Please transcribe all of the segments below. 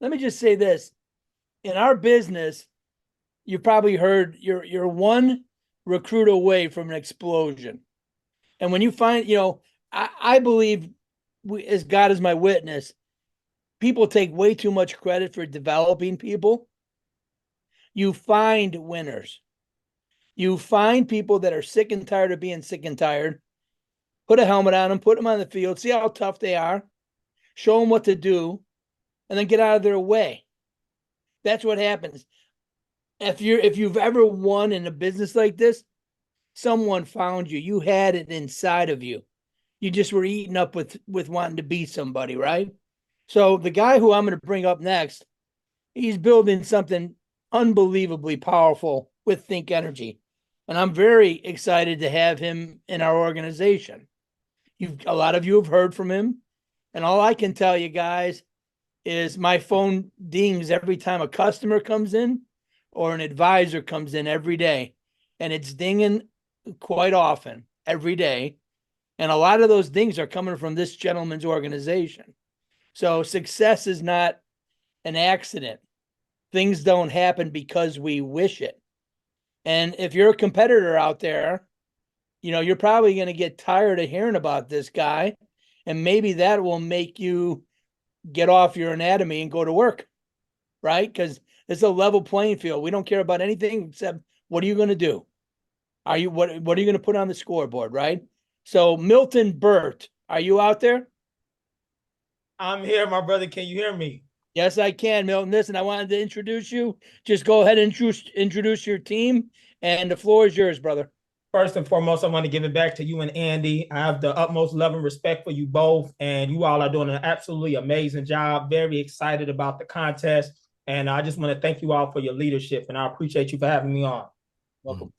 let me just say this. In our business, you probably heard you're one recruit away from an explosion. And when you find, I believe as God is my witness, people take way too much credit for developing people. You find winners. You find people that are sick and tired of being sick and tired. Put a helmet on them, put them on the field, see how tough they are, show them what to do, and then get out of their way. That's what happens. If you've ever won in a business like this, someone found you. You had it inside of you. You just were eaten up with wanting to be somebody, right? So the guy who I'm going to bring up next, he's building something unbelievably powerful with Think Energy. And I'm very excited to have him in our organization. A lot of you have heard from him. And all I can tell you guys is my phone dings every time a customer comes in or an advisor comes in every day. And it's dinging quite often every day. And a lot of those dings are coming from this gentleman's organization. So success is not an accident. Things don't happen because we wish it. And if you're a competitor out there, you're probably going to get tired of hearing about this guy. And maybe that will make you get off your anatomy and go to work, right? Because it's a level playing field. We don't care about anything except what are you going to do? What are you going to put on the scoreboard, right? So Milton Burt, are you out there? I'm here, my brother. Can you hear me? Yes, I can, Milton. Listen, I wanted to introduce you. Just go ahead and introduce your team, and the floor is yours, brother. First and foremost, I want to give it back to you and Andy. I have the utmost love and respect for you both, and you all are doing an absolutely amazing job. Very excited about the contest, and I just want to thank you all for your leadership, and I appreciate you for having me on. Welcome.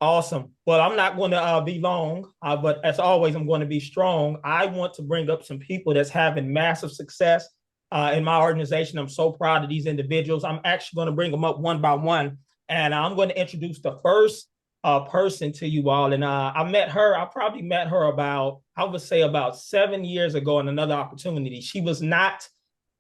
Awesome. Well, I'm not going to be long, but as always, I'm going to be strong. I want to bring up some people that's having massive success in my organization. I'm so proud of these individuals. I'm actually going to bring them up one by one, and I'm going to introduce the first person to you all. And I probably met her I would say about 7 years ago in another opportunity. She was not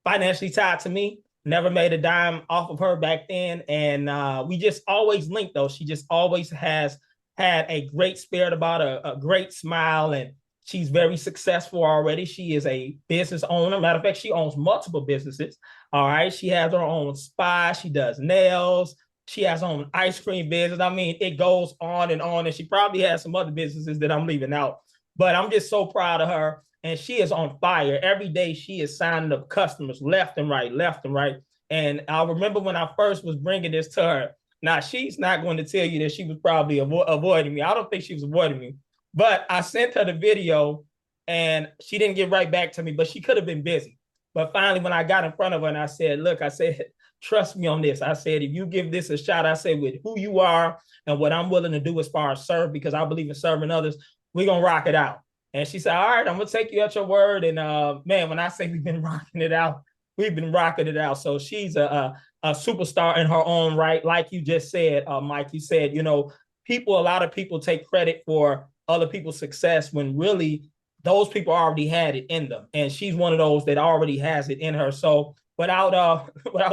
financially tied to me, never made a dime off of her back then. And we just always linked though. She just always has had a great spirit about a great smile, and she's very successful already. She is a business owner. Matter of fact, she owns multiple businesses. All right. She has her own spa. She does nails. She has her own ice cream business. I mean, it goes on. And she probably has some other businesses that I'm leaving out. But I'm just so proud of her. And she is on fire. Every day she is signing up customers left and right, left and right. And I remember when I first was bringing this to her. Now, she's not going to tell you that she was probably avoiding me. I don't think she was avoiding me. But I sent her the video and she didn't get right back to me, but she could have been busy. But finally, when I got in front of her and I said, look, I said, trust me on this. I said, if you give this a shot, I said, with who you are and what I'm willing to do as far as serve, because I believe in serving others, we're going to rock it out. And she said, all right, I'm going to take you at your word. And man, when I say we've been rocking it out, we've been rocking it out. So she's a superstar in her own right. Like you just said, Mike, you said, a lot of people take credit for other people's success when really those people already had it in them. And she's one of those that already has it in her. So without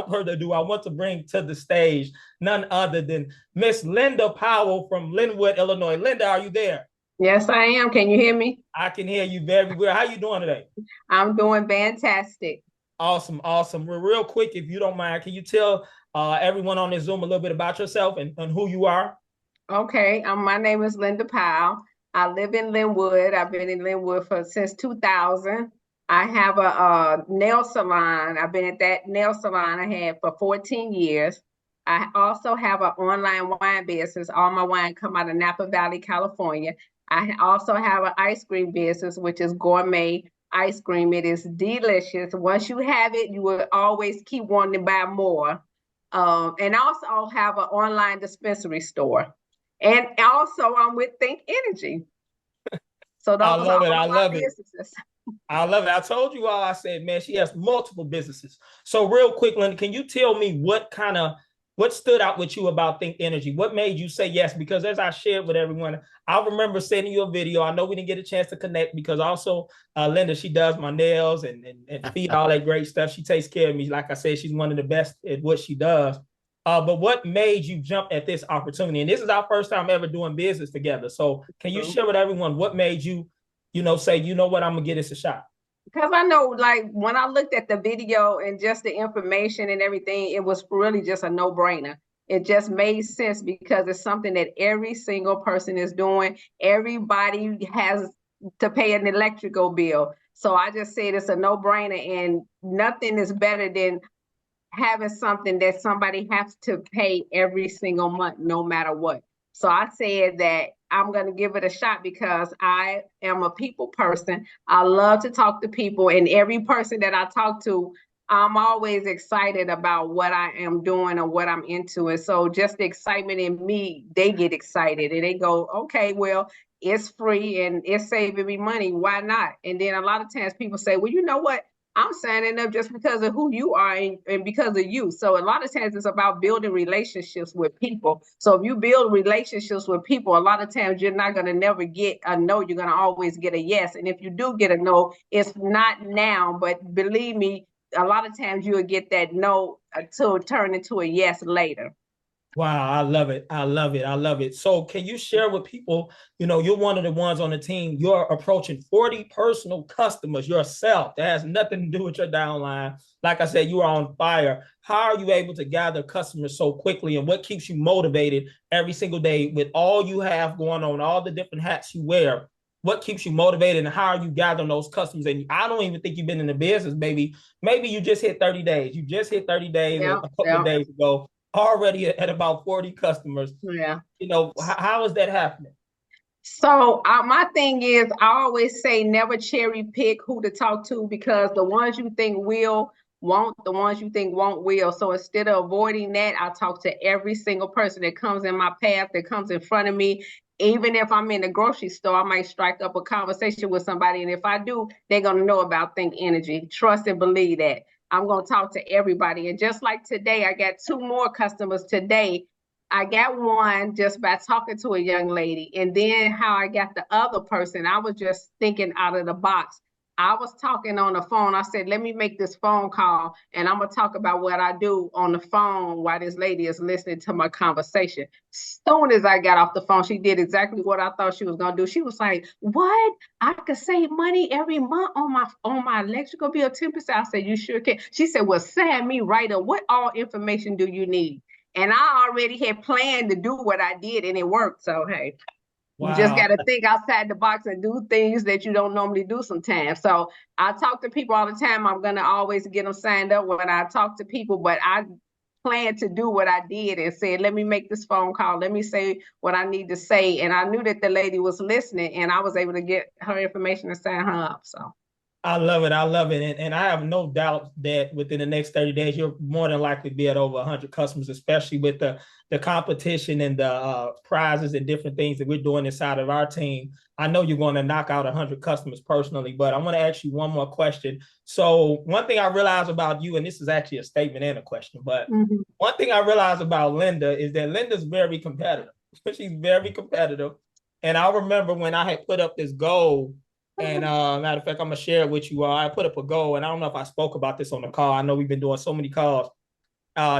further ado, I want to bring to the stage none other than Miss Linda Powell from Linwood, Illinois. Linda, are you there? Yes, I am. Can you hear me? I can hear you very well. How you doing today? I'm doing fantastic. Awesome. Well, real quick, if you don't mind, can you tell everyone on this Zoom a little bit about yourself and who you are? Okay, my name is Linda Powell. I live in Linwood. I've been in Linwood since 2000. I have a nail salon. I've been at that nail salon I had for 14 years. I also have an online wine business. All my wine come out of Napa Valley, California. I also have an ice cream business, which is gourmet ice cream. It is delicious. Once you have it, you will always keep wanting to buy more. And also have an online dispensary store. And also I'm with Think Energy. So those are all my businesses. I love it. I told you all, I said, man, she has multiple businesses. So real quick, Linda, can you tell me what kind of what stood out with you about Think Energy? What made you say yes? Because as I shared with everyone, I remember sending you a video. I know we didn't get a chance to connect because also Linda, she does my nails and feed all that great stuff. She takes care of me. Like I said, she's one of the best at what she does. But what made you jump at this opportunity? And this is our first time ever doing business together. So can you share with everyone what made you, say, you know what, I'm gonna give this a shot? Because I know, like, when I looked at the video and just the information and everything, it was really just a no-brainer. It just made sense because it's something that every single person is doing. Everybody has to pay an electrical bill. So I just said it's a no-brainer, and nothing is better than having something that somebody has to pay every single month, no matter what. So I said that I'm going to give it a shot because I am a people person. I love to talk to people, and every person that I talk to, I'm always excited about what I am doing or what I'm into. And so just the excitement in me, they get excited and they go, okay, well, it's free and it's saving me money. Why not? And then a lot of times people say, well, you know what? I'm signing up just because of who you are and because of you. So a lot of times it's about building relationships with people. So if you build relationships with people, a lot of times you're not going to never get a no. You're going to always get a yes. And if you do get a no, it's not now, but believe me, a lot of times you'll get that no to turn into a yes later. Wow, I love it. I love it. I love it. So can you share with people, you're one of the ones on the team, you're approaching 40 personal customers yourself. That has nothing to do with your downline. Like I said, you are on fire. How are you able to gather customers so quickly, and what keeps you motivated every single day with all you have going on, all the different hats you wear? What keeps you motivated, and how are you gathering those customers? And I don't even think you've been in the business, baby. Maybe you just hit 30 days. You just hit 30 days a couple of days ago, already at about 40 customers. Yeah. How is that happening? So my thing is, I always say never cherry pick who to talk to, because the ones you think will won't, the ones you think won't will. So instead of avoiding that, I talk to every single person that comes in my path, that comes in front of me. Even if I'm in the grocery store, I might strike up a conversation with somebody. And if I do, they're going to know about Think Energy. Trust and believe that. I'm going to talk to everybody. And just like today, I got 2 more customers today. I got one just by talking to a young lady. And then how I got the other person, I was just thinking out of the box. I was talking on the phone. I said, let me make this phone call and I'm going to talk about what I do on the phone while this lady is listening to my conversation. Soon as I got off the phone, she did exactly what I thought she was going to do. She was like, what? I could save money every month on my electrical bill, 10%. I said, you sure can. She said, well, send me right up. What all information do you need? And I already had planned to do what I did and it worked. So, hey. Wow. You just got to think outside the box and do things that you don't normally do sometimes. So I talk to people all the time. I'm going to always get them signed up when I talk to people, but I plan to do what I did and said, let me make this phone call. Let me say what I need to say. And I knew that the lady was listening and I was able to get her information and sign her up. So. I love it. I love it. And I have no doubt that within the next 30 days, you're more than likely to be at over 100 customers, especially with the competition and the prizes and different things that we're doing inside of our team. I know you're going to knock out 100 customers personally, but I want to ask you one more question. So one thing I realized about you, and this is actually a statement and a question, but one thing I realized about Linda is that Linda's very competitive. She's very competitive. And I remember when I had put up this goal, and matter of fact, I'm going to share it with you all. I put up a goal, and I don't know if I spoke about this on the call. I know we've been doing so many calls.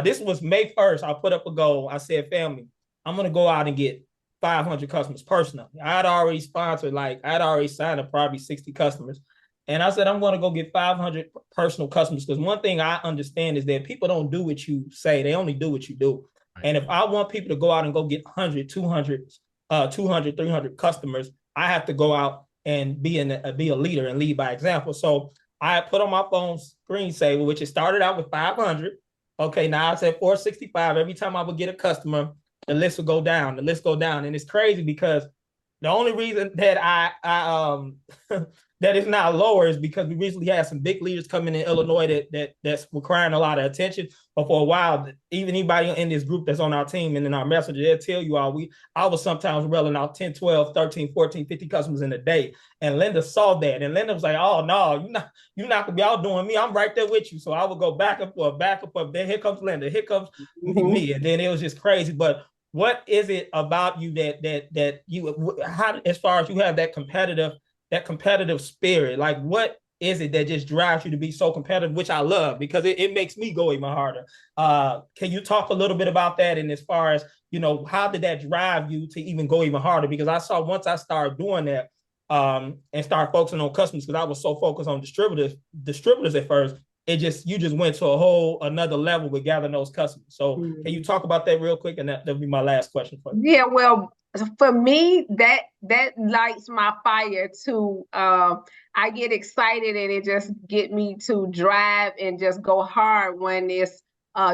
This was May 1st. I put up a goal. I said, family, I'm going to go out and get 500 customers personally. I had already sponsored, I had already signed up probably 60 customers. And I said, I'm going to go get 500 personal customers, because one thing I understand is that people don't do what you say. They only do what you do. Right. And if I want people to go out and go get 100, 200, 300 customers, I have to go out and be a leader and lead by example. So I put on my phone screensaver, which it started out with 500. Okay, now I said 465. Every time I would get a customer, the list would go down. The list go down. And it's crazy because The only reason that I that is not lower is because we recently had some big leaders coming in Illinois that's requiring a lot of attention. But for a while, even anybody in this group that's on our team and in our messenger, they'll tell you I was sometimes rolling out 10, 12, 13, 14, 50 customers in a day. And Linda saw that. And Linda was like, oh no, you're not gonna be outdoing me. I'm right there with you. So I would go back up. Then here comes Linda. Here comes me. And then it was just crazy. But what is it about you that you, how, as far as you have that competitive spirit, like what is it that just drives you to be so competitive, which I love because it makes me go even harder. Can you talk a little bit about that? And as far as, how did that drive you to even go even harder? Because I saw once I started doing that and start focusing on customers, because I was so focused on distributors at first, you just went to a whole another level with gathering those customers. So can you talk about that real quick? And that'll be my last question for you. Yeah, well, for me, that lights my fire to I get excited and it just get me to drive and just go hard when there's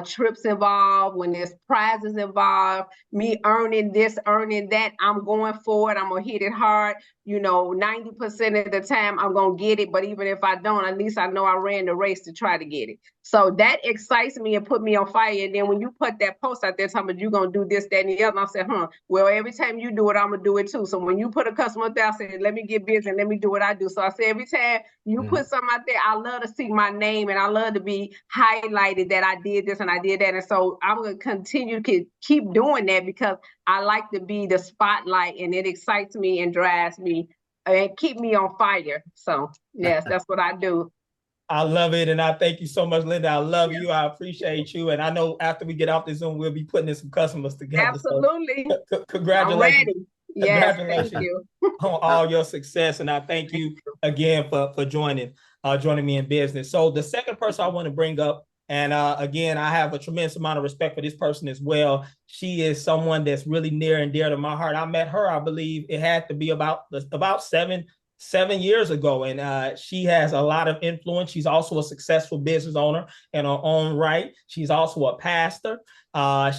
trips involved, when there's prizes involved, me earning this, earning that. I'm going for it. I'm gonna hit it hard. 90% of the time I'm gonna get it, but even if I don't, at least I know I ran the race to try to get it. So that excites me and put me on fire. And then when you put that post out there talking about you're gonna do this, that, and the other, I said, well, every time you do it, I'm gonna do it too. So when you put a customer out there, I said, let me get busy and let me do what I do. So I said, every time you put something out there, I love to see my name and I love to be highlighted that I did this and I did that. And so I'm gonna continue to keep doing that because I like to be the spotlight and it excites me and drives me and keep me on fire. So yes, that's what I do. I love it. And I thank you so much, Linda. I love you. I appreciate you. And I know after we get off this Zoom, we'll be putting in some customers together. Absolutely. So, congratulations. I'm ready. Yes, thank you. On all your success. And I thank you again for joining me in business. So the second person I want to bring up, and again, I have a tremendous amount of respect for this person as well. She is someone that's really near and dear to my heart. I met her, I believe it had to be about 7 years ago. And she has a lot of influence. She's also a successful business owner in her own right. She's also a pastor.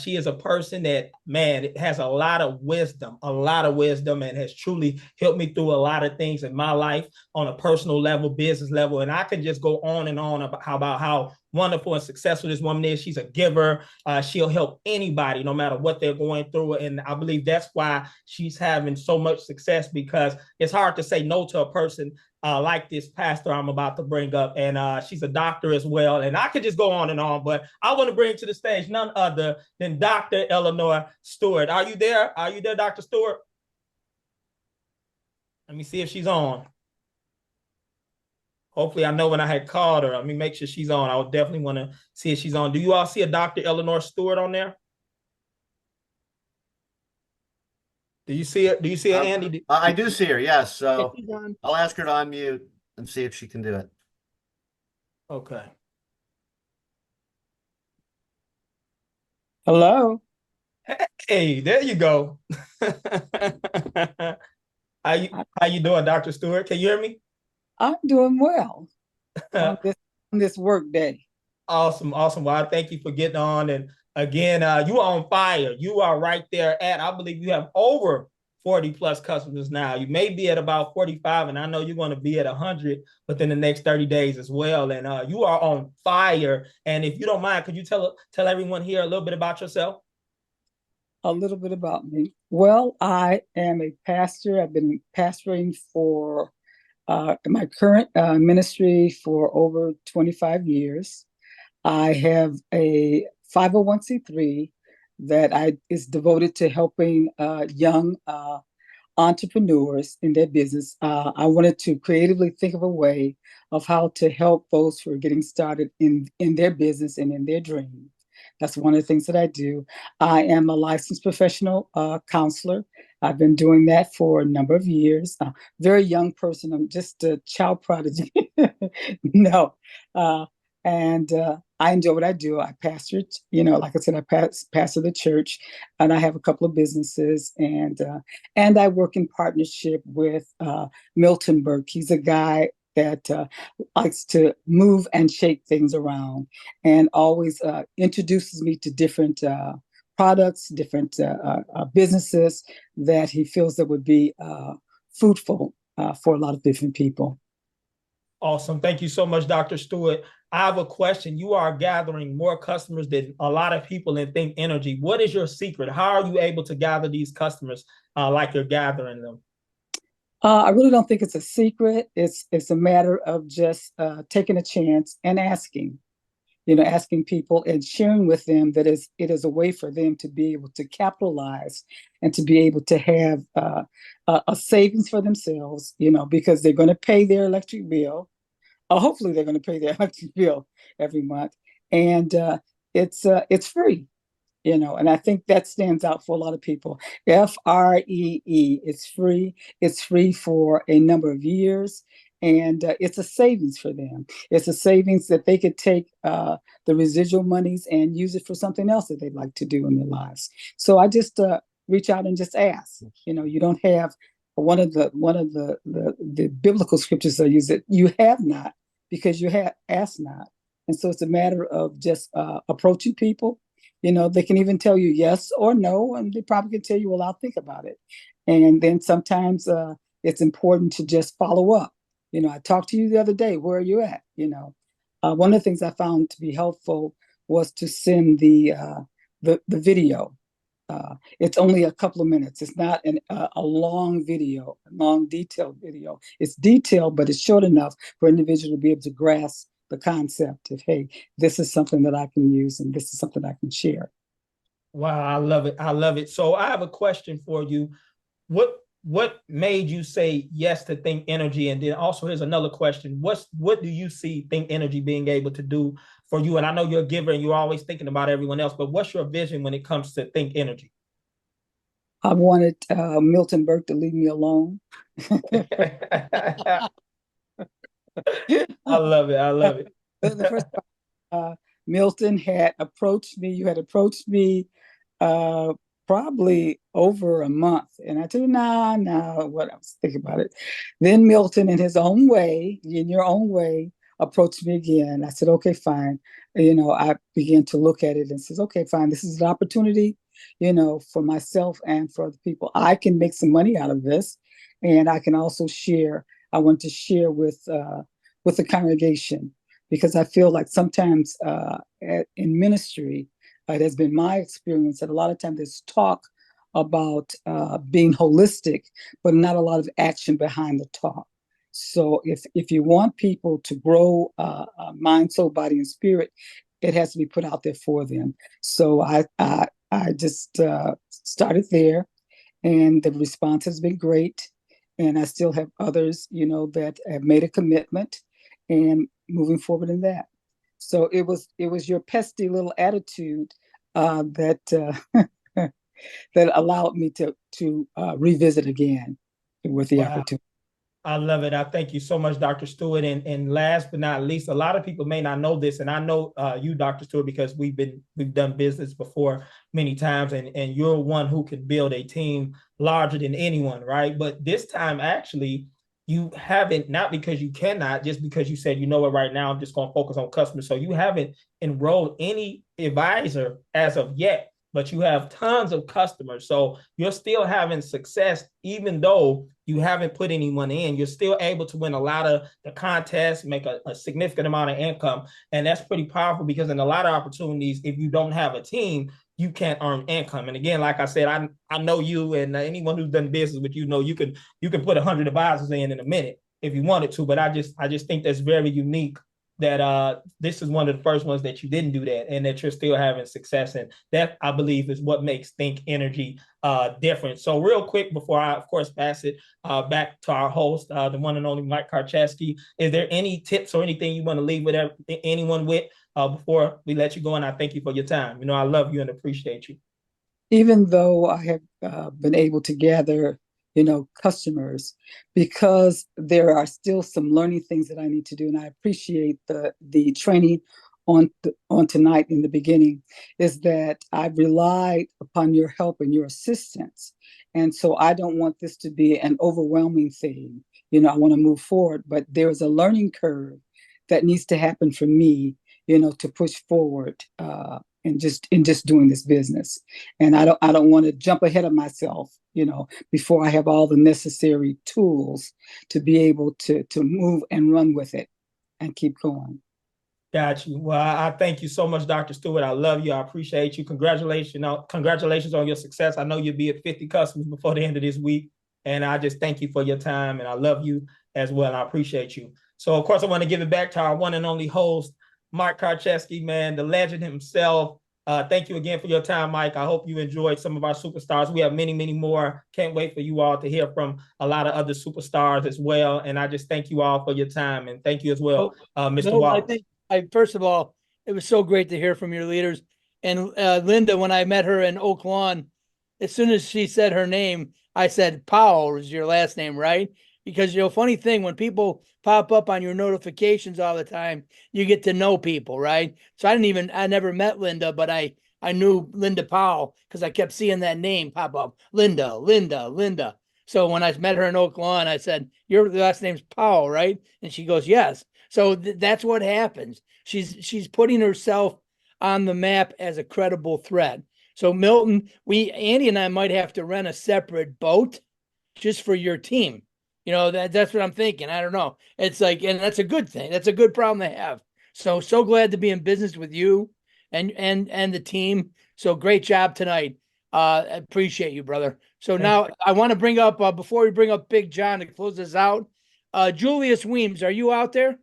She is a person that, man, has a lot of wisdom, and has truly helped me through a lot of things in my life on a personal level, business level. And I can just go on and on about how wonderful and successful this woman is. She's a giver. She'll help anybody, no matter what they're going through. And I believe that's why she's having so much success, because it's hard to say no to a person like this pastor I'm about to bring up. And she's a doctor as well. And I could just go on, but I want to bring to the stage none other than Dr. Eleanor Stewart. Are you there? Are you there, Dr. Stewart? Let me see if she's on. Hopefully I know when I had called her. Let me make sure she's on. I would definitely want to see if she's on. Do you all see a Dr. Eleanor Stewart on there? Do you see it? Do you see it, Andy? I do see her, yes. So I'll ask her to unmute and see if she can do it. Okay. Hello. Hey, there you go. How you doing, Dr. Stewart? Can you hear me? I'm doing well on this work day. Awesome. Well, I thank you for getting on. And again, you are on fire. You are right there I believe you have over 40 plus customers now. You may be at about 45, and I know you're going to be at 100 within the next 30 days as well. And you are on fire. And if you don't mind, could you tell everyone here a little bit about yourself? A little bit about me. Well, I am a pastor. I've been pastoring for my current ministry for over 25 years. I have a 501c3 that is devoted to helping young entrepreneurs in their business. I wanted to creatively think of a way of how to help those who are getting started in their business and in their dream. That's one of the things that I do. I am a licensed professional counselor. I've been doing that for a number of years. Very young person. I'm just a child prodigy. No. And I enjoy what I do. I pastor, like I said, I pastor the church, and I have a couple of businesses, and I work in partnership with Milton, Burt. He's a guy that likes to move and shake things around, and always introduces me to different products, different businesses that he feels that would be fruitful for a lot of different people. Awesome. Thank you so much, Dr. Stewart. I have a question. You are gathering more customers than a lot of people in Think Energy. What is your secret? How are you able to gather these customers like you're gathering them? I really don't think it's a secret. It's a matter of just taking a chance and asking. Asking people and sharing with them that it is a way for them to be able to capitalize and to be able to have a savings for themselves, because they're going to pay their electric bill. Hopefully they're going to pay their electric bill every month. And it's free, and I think that stands out for a lot of people. FREE, it's free. It's free for a number of years. And it's a savings for them. It's a savings that they could take the residual monies and use it for something else that they'd like to do in their lives. So I just reach out and just ask. You don't have one of the biblical scriptures that use it. You have not because you have asked not. And so it's a matter of just approaching people. They can even tell you yes or no, and they probably can tell you, well, I'll think about it. And then sometimes it's important to just follow up. I talked to you the other day. Where are you at? One of the things I found to be helpful was to send the video. It's only a couple of minutes. It's not a long video, a long detailed video. It's detailed, but it's short enough for an individual to be able to grasp the concept of, hey, this is something that I can use and this is something I can share. Wow, I love it. I love it. So I have a question for you. What made you say yes to Think Energy? And then also here's another question. What do you see Think Energy being able to do for you? And I know you're a giver and you're always thinking about everyone else, but what's your vision when it comes to Think Energy? I wanted Milton Burt to leave me alone. I love it. I love it. The first Milton had approached me. You had approached me probably over a month. And I told you, nah, what I was thinking about it. Then Milton, in your own way, approached me again. I said, okay, fine. I began to look at it and says, okay, fine. This is an opportunity, for myself and for other people. I can make some money out of this. And I can also share. I want to share with the congregation, because I feel like sometimes in ministry, it has been my experience that a lot of times there's talk about being holistic, but not a lot of action behind the talk. So if you want people to grow mind, soul, body, and spirit, it has to be put out there for them. So I just started there, and the response has been great. And I still have others, that have made a commitment and moving forward in that. So it was your pesky little attitude that that allowed me to revisit again with the opportunity. I love it. I thank you so much, Dr. Stewart. And last but not least, a lot of people may not know this, and I know you, Dr. Stewart, because we've done business before many times, and you're one who can build a team larger than anyone, right? But this time, actually, you haven't, not because you cannot, just because you said, right now, I'm just going to focus on customers. So you haven't enrolled any advisor as of yet, but you have tons of customers. So you're still having success, even though you haven't put any money in. You're still able to win a lot of the contests, make a significant amount of income. And that's pretty powerful, because in a lot of opportunities, if you don't have a team, you can't earn income. And again, like I said, I know you, and anyone who's done business with you can put 100 advisors in a minute if you wanted to. But I just think that's very unique, that this is one of the first ones that you didn't do that, and that you're still having success. And that, I believe, is what makes Think Energy different. So real quick, before I, of course, pass it back to our host, the one and only Mike Karczewski, is there any tips or anything you want to leave with anyone with before we let you go? And I thank you for your time. I love you and appreciate you. Even though I have been able to gather customers, because there are still some learning things that I need to do. And I appreciate the training on tonight in the beginning, is that I've relied upon your help and your assistance. And so I don't want this to be an overwhelming thing. I want to move forward, but there is a learning curve that needs to happen for me to push forward in just doing this business. And I don't want to jump ahead of myself, before I have all the necessary tools to be able to move and run with it and keep going. Got you. Well, I thank you so much, Dr. Stewart. I love you. I appreciate you. Congratulations on your success. I know you'll be at 50 customers before the end of this week. And I just thank you for your time. And I love you as well. I appreciate you. So, of course, I want to give it back to our one and only host, Mike Karczewski, man, the legend himself. Thank you again for your time, Mike. I hope you enjoyed some of our superstars. We have many, many more. Can't wait for you all to hear from a lot of other superstars as well. And I just thank you all for your time. And thank you as well, Mr. Wallace. First of all, it was so great to hear from your leaders. And Linda, when I met her in Oak Lawn, as soon as she said her name, I said, Powell is your last name, right? Because, funny thing, when people pop up on your notifications all the time, you get to know people, right? So I never met Linda, but I knew Linda Powell because I kept seeing that name pop up. Linda, Linda, Linda. So when I met her in Oak Lawn, I said, your last name's Powell, right? And she goes, yes. So that's what happens. She's putting herself on the map as a credible threat. So Milton, Andy and I might have to rent a separate boat just for your team. That's what I'm thinking. I don't know. It's like, and that's a good thing. That's a good problem to have. So glad to be in business with you and the team. So great job tonight. I appreciate you, brother. So now I want to bring up, before we bring up Big John to close this out, Julius Weems, are you out there?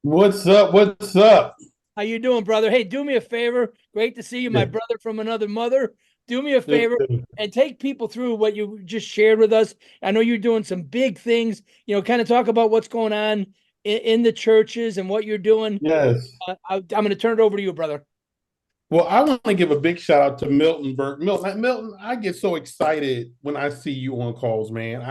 What's up? What's up? How you doing, brother? Hey, do me a favor. Great to see you, my brother from another mother. Do me a favor and take people through what you just shared with us. I know you're doing some big things, kind of talk about what's going on in the churches and what you're doing. Yes. I'm going to turn it over to you, brother. Well, I want to give a big shout out to Milton, Burt. Milton, I get so excited when I see you on calls, man.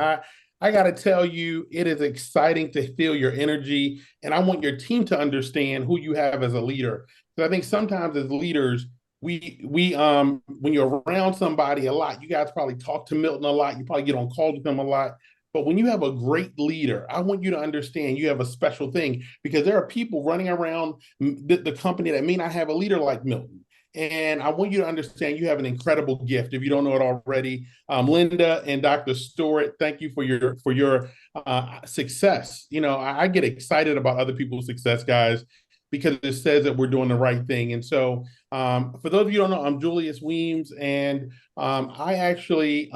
I got to tell you, it is exciting to feel your energy. And I want your team to understand who you have as a leader. Because I think sometimes as leaders, we when you're around somebody a lot, you guys probably talk to Milton a lot. You probably get on calls with him a lot. But when you have a great leader, I want you to understand you have a special thing, because there are people running around the company that may not have a leader like Milton. And I want you to understand you have an incredible gift. If you don't know it already, Linda and Dr. Stewart, thank you for your success. I get excited about other people's success, guys, because it says that we're doing the right thing. And so for those of you who don't know, I'm Julius Weems, and I actually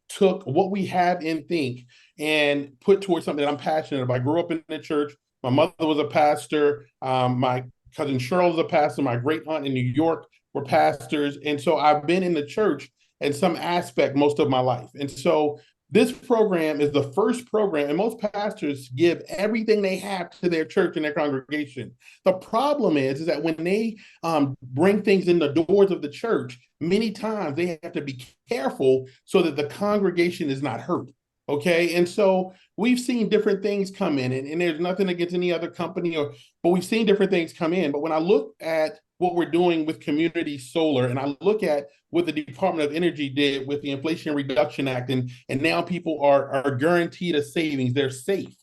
took what we have in Think and put towards something that I'm passionate about. I grew up in the church. My mother was a pastor. My cousin Cheryl was a pastor. My great aunt in New York were pastors. And so I've been in the church in some aspect most of my life. And so this program is the first program, and most pastors give everything they have to their church and their congregation. The problem is that when they bring things in the doors of the church, many times they have to be careful so that the congregation is not hurt. Okay. And so we've seen different things come in, and there's nothing against any other company, but we've seen different things come in. But when I look at what we're doing with community solar, and I look at what the Department of Energy did with the Inflation Reduction Act, and now people are guaranteed a savings, they're safe.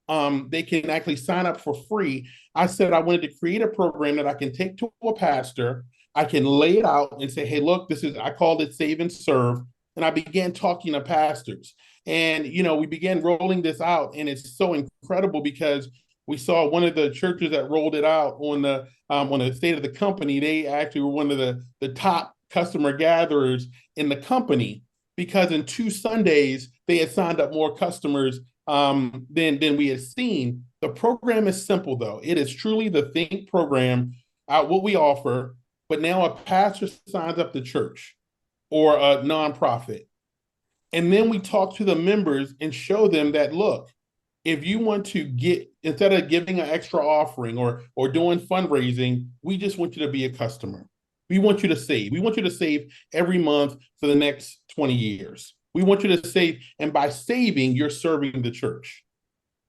They can actually sign up for free. I said I wanted to create a program that I can take to a pastor. I can lay it out and say, hey, look, I called it Save and Serve. And I began talking to pastors. And, we began rolling this out, and it's so incredible because we saw one of the churches that rolled it out on the state of the company. They actually were one of the top customer gatherers in the company, because in 2 Sundays, they had signed up more customers than we had seen. The program is simple, though. It is truly the Think program, what we offer, but now a pastor signs up the church or a nonprofit. And then we talk to the members and show them that, look, if you want to instead of giving an extra offering or doing fundraising, we just want you to be a customer. We want you to save. We want you to save every month for the next 20 years. We want you to save. And by saving, you're serving the church.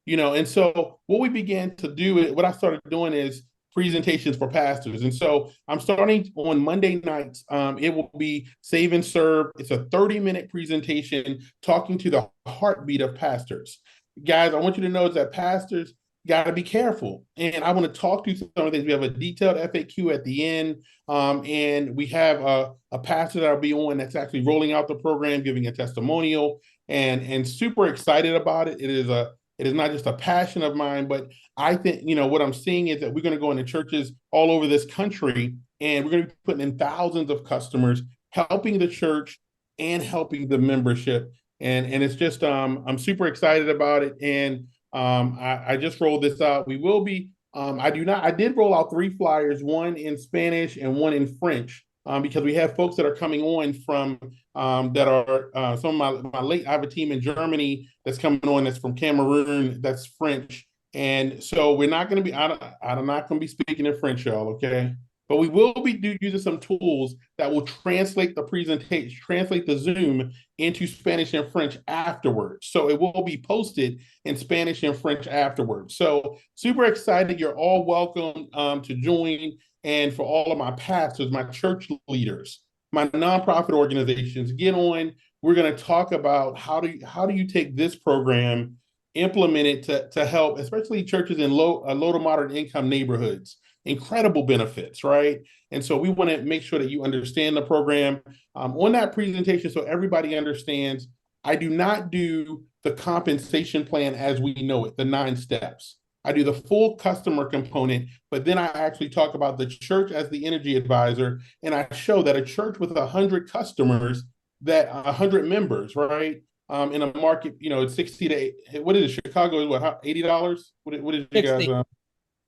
And so what we began to do, what I started doing is presentations for pastors. And so I'm starting on Monday nights. It will be Save and Serve. It's a 30-minute presentation talking to the heartbeat of pastors. Guys, I want you to know is that pastors, got to be careful. And I want to talk to some of these. We have a detailed FAQ at the end, and we have a pastor that will be on that's actually rolling out the program, giving a testimonial, and super excited about it. It is not just a passion of mine, but I think, what I'm seeing is that we're going to go into churches all over this country, and we're going to be putting in thousands of customers, helping the church and helping the membership. And it's just, I'm super excited about it. And I just rolled this out. We will be, I did roll out 3 flyers, one in Spanish and one in French, because we have folks that are coming on from, that are, some of I have a team in Germany that's coming on that's from Cameroon, that's French. And so we're not going to be, I'm not going to be speaking in French, y'all, okay? But we will be using some tools that will translate the presentation, translate the Zoom into Spanish and French afterwards. So it will be posted in Spanish and French afterwards. So super excited. You're all welcome to join. And for all of my pastors, my church leaders, my nonprofit organizations, get on. We're going to talk about how do you take this program, implement it to help, especially churches in low to moderate income neighborhoods. Incredible benefits, right? And so we want to make sure that you understand the program on that presentation so everybody understands. I do not do the compensation plan as we know it, the 9 steps. I do the full customer component, but then I actually talk about the church as the energy advisor, and I show that a church with 100 customers, that 100 members, right? In a market, it's 60 to, what is it? Chicago is what, $80? What is you 60. guys?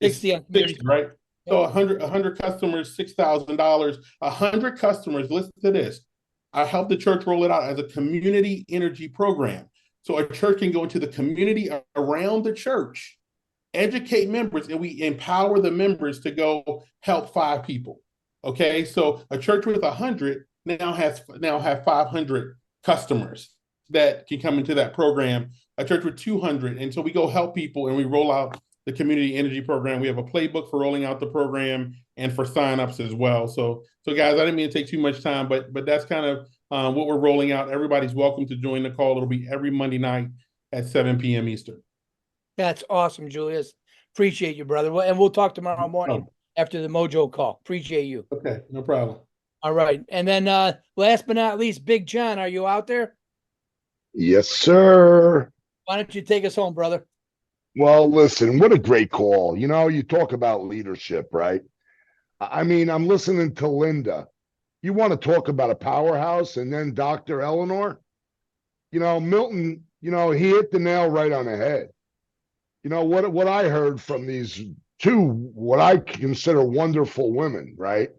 60, right? So 100 customers, $6,000, 100 customers, listen to this. I help the church roll it out as a community energy program. So a church can go into the community around the church, educate members, and we empower the members to go help 5 people. Okay, so a church with 100 now have 500 customers that can come into that program. A church with 200, and so we go help people and we roll out the community energy program. We have a playbook for rolling out the program and for signups as well. So guys, I didn't mean to take too much time, but that's kind of what we're rolling out. Everybody's welcome to join the call. It'll be every Monday night at 7 p.m. Eastern. That's awesome, Julius. Appreciate you, brother. And we'll talk tomorrow morning after the Mojo call. Appreciate you. Okay, no problem. All right. And then last but not least, Big John, are you out there? Yes, sir. Why don't you take us home, brother? Well, listen, what a great call. You talk about leadership, right? I mean, I'm listening to Linda. You want to talk about a powerhouse, and then Dr. Eleanor? Milton, he hit the nail right on the head. What I heard from these 2, what I consider wonderful women, right,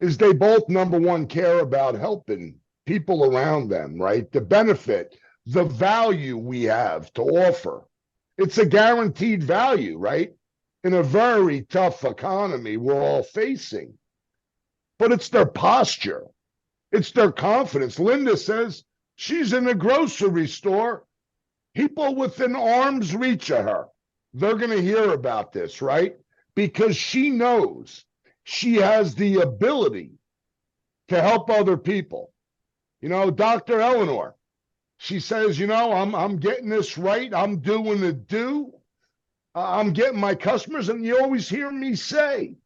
is they both, number one, care about helping people around them, right? The benefit, the value we have to offer. It's a guaranteed value, right? In a very tough economy we're all facing. But it's their posture. It's their confidence. Linda says she's in a grocery store. People within arm's reach of her, they're going to hear about this, right? Because she knows she has the ability to help other people. Dr. Eleanor, she says, I'm getting this right. I'm doing the do. I'm getting my customers. And you always hear me say,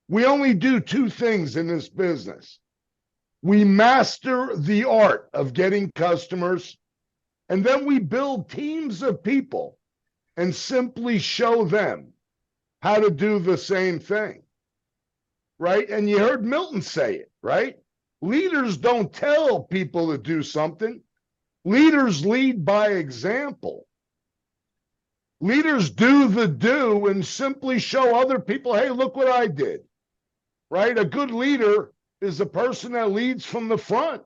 we only do 2 things in this business. We master the art of getting customers, and then we build teams of people and simply show them how to do the same thing, right? And you heard Milton say it, right? Leaders don't tell people to do something. Leaders lead by example. Leaders do the do and simply show other people, hey, look what I did, right? A good leader is a person that leads from the front.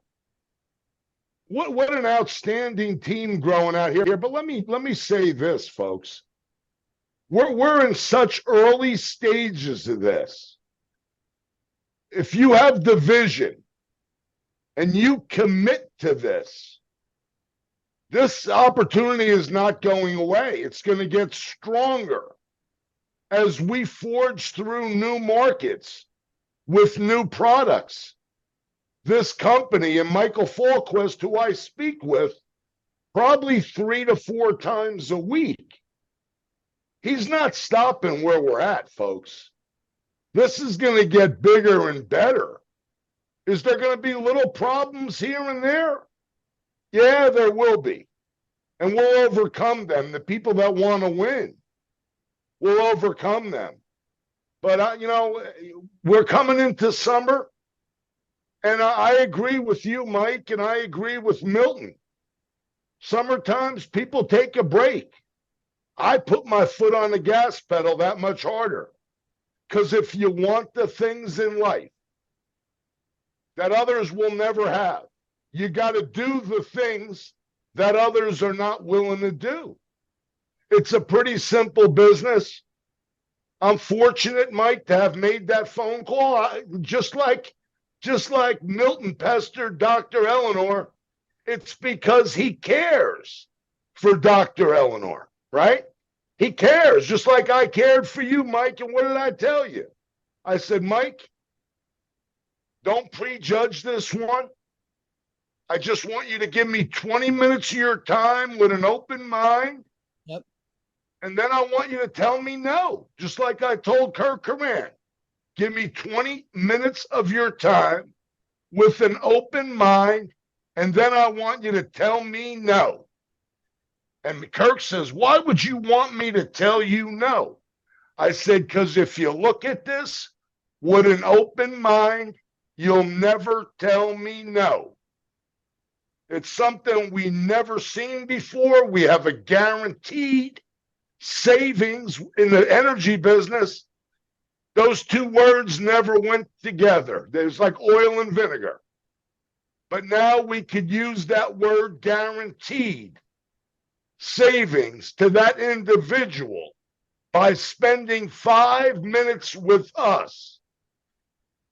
What an outstanding team growing out here. But let me say this, folks. We're in such early stages of this. If you have the vision and you commit to this opportunity is not going away. It's going to get stronger as we forge through new markets with new products. This company and Michael Falquist, who I speak with probably 3 to 4 times a week, He's not stopping where we're at, folks. This is going to get bigger and better. Is there going to be little problems here and there? Yeah, there will be. And we'll overcome them. The people that want to win will overcome them. But, we're coming into summer. And I agree with you, Mike, and I agree with Milton. Summertimes, people take a break. I put my foot on the gas pedal that much harder. Because if you want the things in life that others will never have, you got to do the things that others are not willing to do. It's a pretty simple business. I'm fortunate, Mike, to have made that phone call. Just like Milton pestered Dr. Eleanor, it's because he cares for Dr. Eleanor, right? He cares, just like I cared for you, Mike. And what did I tell you? I said, Mike, don't prejudge this one. I just want you to give me 20 minutes of your time with an open mind. Yep. And then I want you to tell me no, just like I told Kirk Coran. Give me 20 minutes of your time with an open mind, and then I want you to tell me no. And Kirk says, why would you want me to tell you no? I said, because if you look at this with an open mind, you'll never tell me no. It's something we never seen before. We have a guaranteed savings in the energy business. Those two words never went together. There's like oil and vinegar. But now we could use that word guaranteed savings to that individual by spending 5 minutes with us.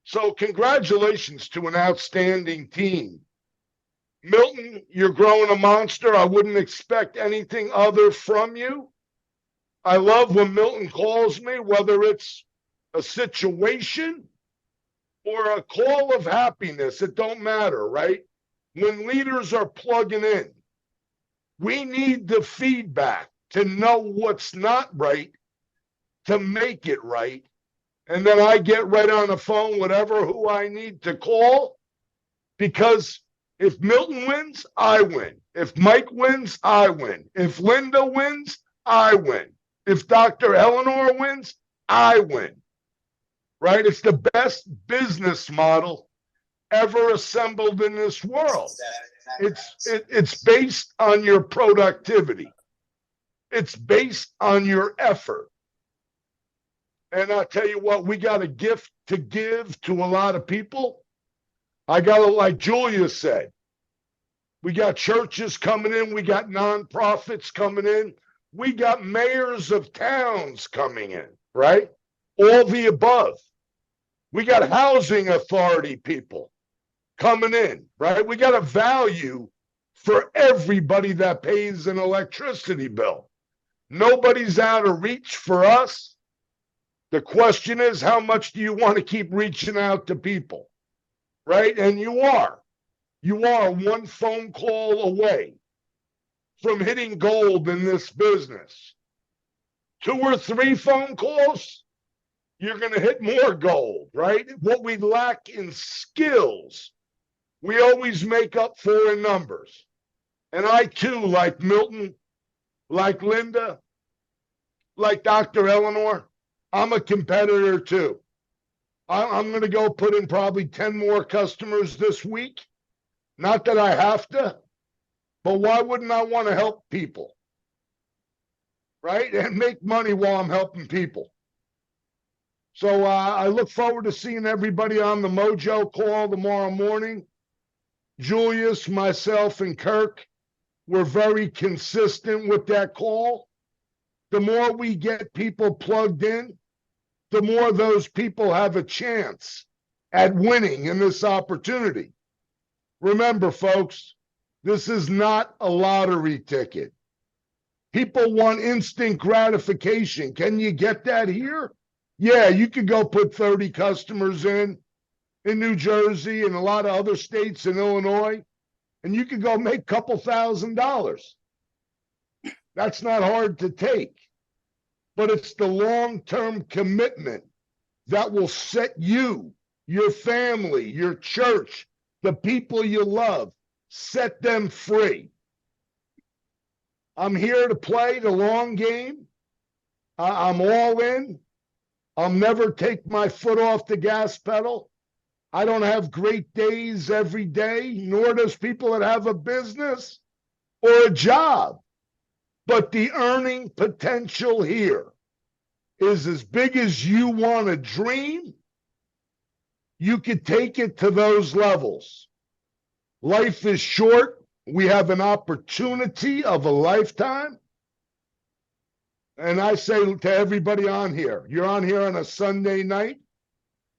So congratulations to an outstanding team. Milton, you're growing a monster. I wouldn't expect anything other from you. I love when Milton calls me, whether it's a situation or a call of happiness. It don't matter, right? When leaders are plugging in, we need the feedback to know what's not right, to make it right. And then I get right on the phone, who I need to call, because if Milton wins, I win. If Mike wins, I win. If Linda wins, I win. If Dr. Eleanor wins, I win. Right? It's the best business model ever assembled in this world. It's based on your productivity. It's based on your effort. And I'll tell you what, we got a gift to give to a lot of people. I got to, like Julia said, we got churches coming in. We got nonprofits coming in. We got mayors of towns coming in, right? All the above. We got housing authority people coming in, right? We got a value for everybody that pays an electricity bill. Nobody's out of reach for us. The question is, how much do you want to keep reaching out to people, right? And you are one phone call away from hitting gold in this business. 2 or 3 phone calls, you're going to hit more gold, right? What we lack in skills, we always make up for in numbers. And I too, like Milton, like Linda, like Dr. Eleanor, I'm a competitor too. I'm going to go put in probably 10 more customers this week. Not that I have to, but why wouldn't I want to help people? Right? And make money while I'm helping people. So I look forward to seeing everybody on the Mojo call tomorrow morning. Julius, myself, and Kirk were very consistent with that call. The more we get people plugged in, the more those people have a chance at winning in this opportunity. Remember, folks, this is not a lottery ticket. People want instant gratification. Can you get that here? Yeah, you could go put 30 customers in New Jersey and a lot of other states in Illinois, and you could go make a couple $1,000s. That's not hard to take. but it's the long-term commitment that will set you, your family, your church, the people you love, set them free. I'm here to play the long game. I'm all in. I'll never take my foot off the gas pedal. I don't have great days every day, nor does people that have a business or a job. But the earning potential here is as big as you want to dream. You could take it to those levels. Life is short. We have an opportunity of a lifetime. And I say to everybody on here, you're on here on a Sunday night,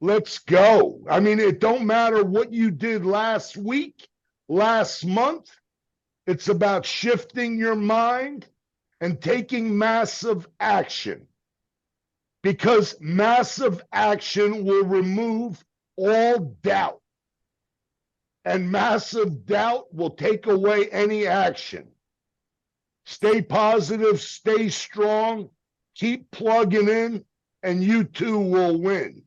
let's go. I mean, it don't matter what you did last week, last month. It's about shifting your mind and taking massive action, because massive action will remove all doubt, and massive doubt will take away any action. Stay positive, stay strong, keep plugging in, and you too will win.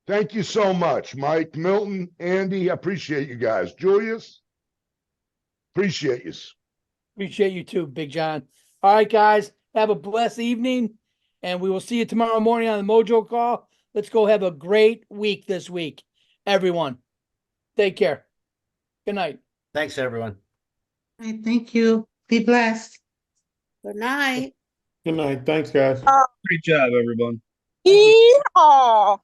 Thank you so much, Mike, Milton, Andy. I appreciate you guys. Julius, appreciate you. Appreciate you too, Big John. All right, guys, have a blessed evening, and we will see you tomorrow morning on the Mojo Call. Let's go have a great week this week, everyone. Take care. Good night. Thanks, everyone. All right, thank you. Be blessed. Good night. Good night. Thanks, guys. Great job, everyone. Yeehaw!